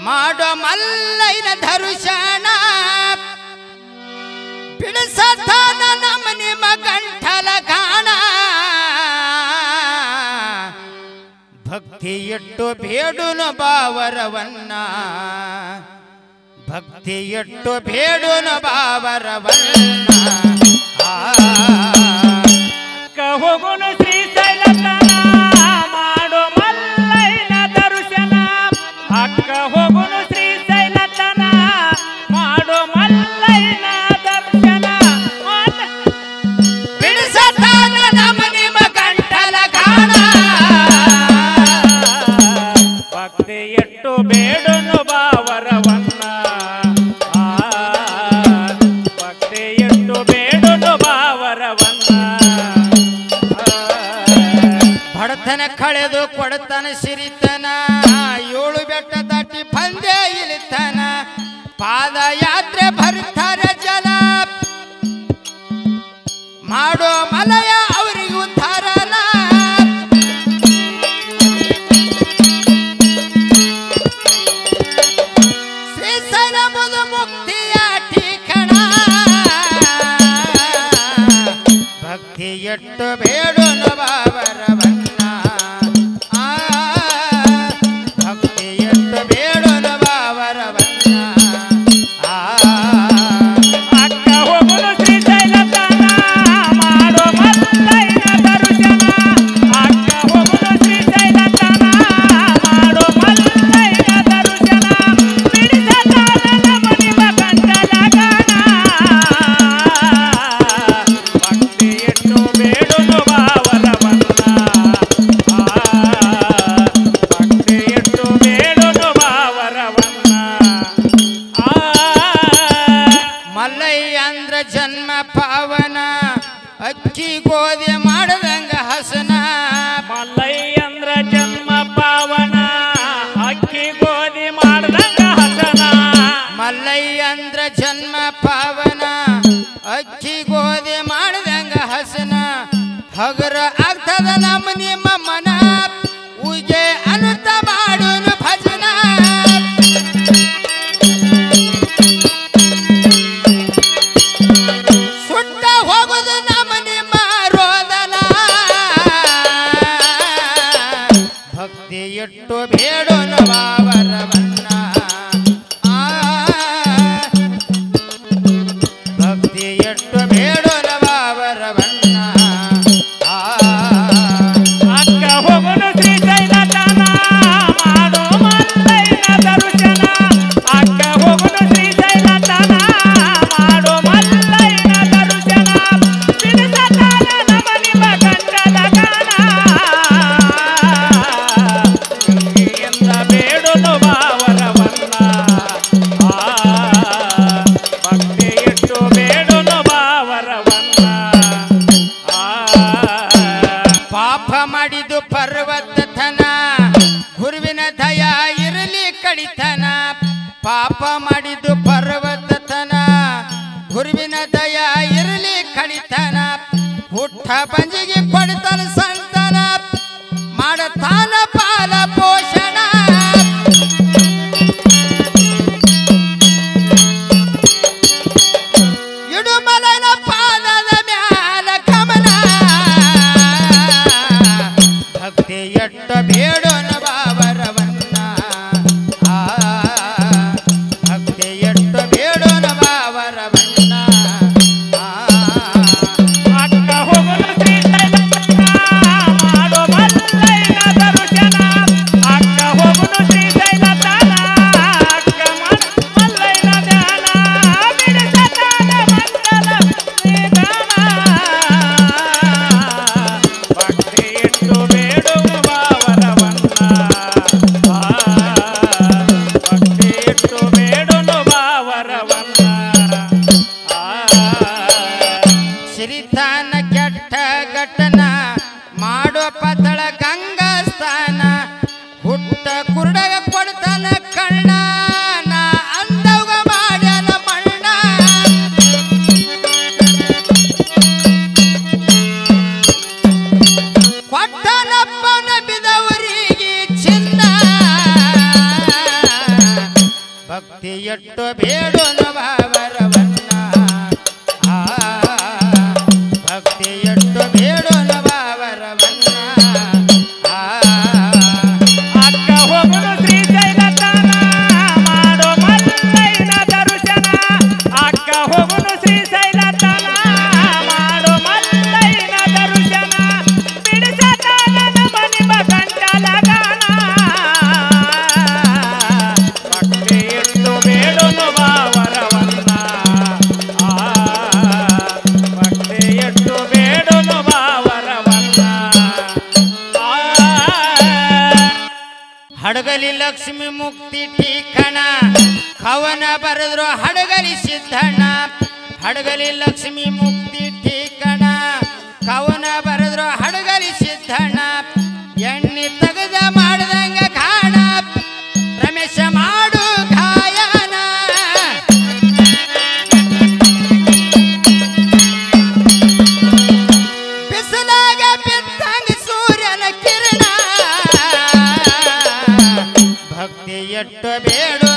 ಮಾಡೋ ಮಲ್ಲೈನ ದರ್ಶನ ಬಿಡಿಸತಾನ ನಮ್ಮ ನಿಮ್ಮ ಗಂಟಲ ಗಾಣ ಭಕ್ತಿ ಇಟ್ಟು ಬೇಡುನು ಬಾವರವನ್ನ ಭಕ್ತಿ ಇಟ್ಟು ಬೇಡುನು ಬಾವರವನ್ನ ಹೋಗುನು ಶ್ರೀಶೈಲತನ ಮಾಡೋ ಮಲ್ಲೈನ ದರ್ಶನ ಅಕ್ಕ ಹೋಗುನು ಶ್ರೀಶೈಲತನ ಮಾಡೋ ಮಲ್ಲೈನ ದರ್ಶನ ಬಿಡಿಸತಾನ ನಮ್ಮ ನಿಮ್ಮ ಗಂಟಲ ಗಾಣ ಭಕ್ತಿ ಇಟ್ಟು ಬೇಡುನು ಬಾವರವನ್ನ ಭಕ್ತಿ ಇಟ್ಟು ಬೇಡುನು ಬಾವರವನ್ನ ಬಡತನ ಕಳೆದು ಕೊಡತನ ಸಿರಿತನ ಏಳು ಬೆಟ್ಟ ದಾಟಿ ಬಂದೆ ಇಳಿತನ ಪಾದಯಾತ್ರೆ ಬರ್ತಾರ ಜನ ಮಾಡೋ ಮಲಯ ಅವರಿಗೂ ಉದ್ಧಾರನ ಶ್ರೀಶೈಲ ಮುದು ಮುಕ್ತಿಯ ಠಿಕಣ ಭಕ್ತಿ ಎಟ್ಟು ಬೇಡುನು ಬಾವರವನ್ನ ಭಕ್ತಿ ಎಟ್ಟು ಬೇಡುನು ಬಾವರವನ್ನ ಅಕ್ಕ ಹೋಗುನು ಶ್ರೀಶೈಲತನ ಮಾಡೋ ಮಲ್ಲೈನ ದರ್ಶನ ಅಕ್ಕ ಹೋಗುನು ಶ್ರೀಶೈಲತನ ಮಾಡೋ ಮಲ್ಲೈನ ದರ್ಶನ ಬಿಡಿಸತಾನ ನಮ್ಮ ನಿಮ್ಮ ಗಂಟಲ ಗಾಣ ಭಕ್ತಿ ಇಟ್ಟು ಬೇಡುನು ಬಾವರವನ್ನ ಭಕ್ತಿ ಇಟ್ಟು ಬೇಡುನು ಬಾವರವನ್ನ ಮಲ್ಲಯ್ಯ ಅಂದ್ರ ಜನ್ಮ ಪಾವನ ಅಕ್ಕಿ ಗೋಧಿ ಮಾಡದಂಗ ಹಸನ ಮಲ್ಲಯ್ಯ ಅಂದ್ರ ಜನ್ಮ ಪಾವನ ಅಕ್ಕಿ ಗೋಧಿ ಮಾಡ್ದಂಗ ಹಸನ ಮಲ್ಲಯ್ಯ ಅಂದ್ರ ಜನ್ಮ ಪಾವನ ಅಕ್ಕಿ ಗೋಧಿ ಮಾಡದಂಗ ಹಸನ ಹಗರ ಆಗ್ತದ ನಮ್ಮ ನಿಮ್ಮ ಮನ ಉಗೆ ಅನುತ ಮಾಡುನು ಭಜನ ಸುಟ್ಟ ಹೋಗುದು ನಮ್ಮ ನಿಮ್ಮ ರೋದನ ಭಕ್ತಿ ಇಟ್ಟು ಬೇಡುನು ಬಾವರವನ್ನ ಭಕ್ತಿ ಇಟ್ಟು ಬೇಡುನು ಬಾವರವನ್ನ ಅಕ್ಕ ಹೋಗುನು ಶ್ರೀಶೈಲತನ ಮಾಡೋ ಮಲ್ಲೈನ ದರ್ಶನ ಅಕ್ಕ ಹೋಗುನು ಶ್ರೀಶೈಲತನ ಮಾಡೋ ಮಲ್ಲೈನ ದರ್ಶನ ಬಿಡಿಸತಾನ ನಮ್ಮ ನಿಮ್ಮ ಗಂಟಲ ಗಾಣ ಗಂಗೆಯಿಂದ ಬೇಡುನು ಬಾವರವನ್ನ ಭಕ್ತಿ ಇಟ್ಟು ಬೇಡುನು ಬಾವರವನ್ನ ಪಾಪ ಮಾಡಿದು ಪರ್ವತನ ಗುರುವಿನ ದಯ ಇರಲಿ ಕಡಿತನ ಪಾಪ ಮಾಡಿದು ಪರ್ವತನ ಗುರುವಿನ ದಯ ಇರಲಿ ಕಡಿತನ ಹುಟ್ಟ ಬಂಜಿಗೆ ಕೊಡ್ತಾನ ಸಂತಾನ ಮಾಡತಾನ ಪಾಲ ಪೋಷಣ ಇಡುಮಲನ ಪಾದದ ಮ್ಯಾಲ ಕಮಲ ಭಕ್ತಿ ಎಟ್ಟ ಬೇಡುನು ಬಾವರವನ್ನ ಭಕ್ತಿ ಎಟ್ಟ ಬೇಡುನು ಬಾವರವನ್ನ ಅಕ್ಕ ಹೋಗುನು ಶ್ರೀಶೈಲತನ ಮಾಡೋ ಮಲ್ಲೈನ ದರ್ಶನ ಅಕ್ಕ ಹೋಗುನು ಶ್ರೀಶೈಲತನ ಅಕ್ಕ ಮಲ್ಲೈನ ಧ್ಯಾನ ಬಿಡಿಸತಾನ ಮಂಗಲ ಶ್ರೀಗಾನ ಭಕ್ತಿ ಇಟ್ಟು ಬೇಡುವ ಬಾವರವನ್ನ ಭಕ್ತಿ ಇಟ್ಟು ಬೇಡುನು ಬಾವರವನ್ನ ಸಿರಿತಾನ ಕೆಟ್ಟ ಘಟನ ಮಾಡೋ ಪತಳ ಗಂಗಾ ಸ್ಥಾನ ಹುಟ್ಟ ಕುರುಡಗ ಕೊಡ್ತಾನ ಕಣ್ಣ ನಾ ಅಂದವ ಮಾಡ್ಯಾನ ಮಣ್ಣ ಕೊಟ್ಟನಪ್ಪನ ಬಿದವರಿಗೆ ಚಿನ್ನ ಭಕ್ತಿ ಎಟ್ಟು ಬೇಡೋನು ಬಾವರವನ್ನ ಭಕ್ತಿ ಎಟ್ಟು ಬೇಡೋನು ಬಾವರವನ್ನ ಅಕ್ಕ ಹೋಗುನು ಶ್ರೀಶೈಲ ತಾನ ಮಾಡೋ ಮಲ್ಲಯ್ಯನ ದರ್ಶನ ಅಕ್ಕ ಹೋಗುನು ಶ್ರೀಶೈಲ ತಾನ ಮಾಡೋ ಮಲ್ಲಯ್ಯನ ದರ್ಶನ ಬಿಡಿಸತಾನ ಮನಿ ಗಂಟಲ ಗಾನ ಭಕ್ತಿ ಎಟ್ಟು ಬೇಡೋನು ಬಾವರವನ್ನ ಭಕ್ತಿ ಎಟ್ಟು ಬೇಡೋನು ಬಾವರವನ್ನ ಹಡಗಲಿ ಲಕ್ಷ್ಮಿ ಮುಕ್ತಿ ಠೀಕಣ ಕವನ ಬರೆದ್ರು ಹಡಗಲಿ ಸಿದ್ಧಣ್ಣ ಹಡಗಲಿ ಲಕ್ಷ್ಮಿ ಮುಕ್ತಿ ಠೀಕಣ ಕವನ ಬರೆದ್ರು ಹಡಗಲಿ ಸಿದ್ಧಣ್ಣ ಎಣ್ಣೆ ತೆಗೆದ ಮಾಡ್ದಂಗ ಕಾಣ ರಮೇಶ ಮಾಡು ಗಾಯನ ಬಿಸಿಲಾಗ ಬಿದ್ದಂಗ ಸೂರ್ಯನ ಕಿರಣ ಭಕ್ತಿ ಎಟ್ಟು ಬೇಡು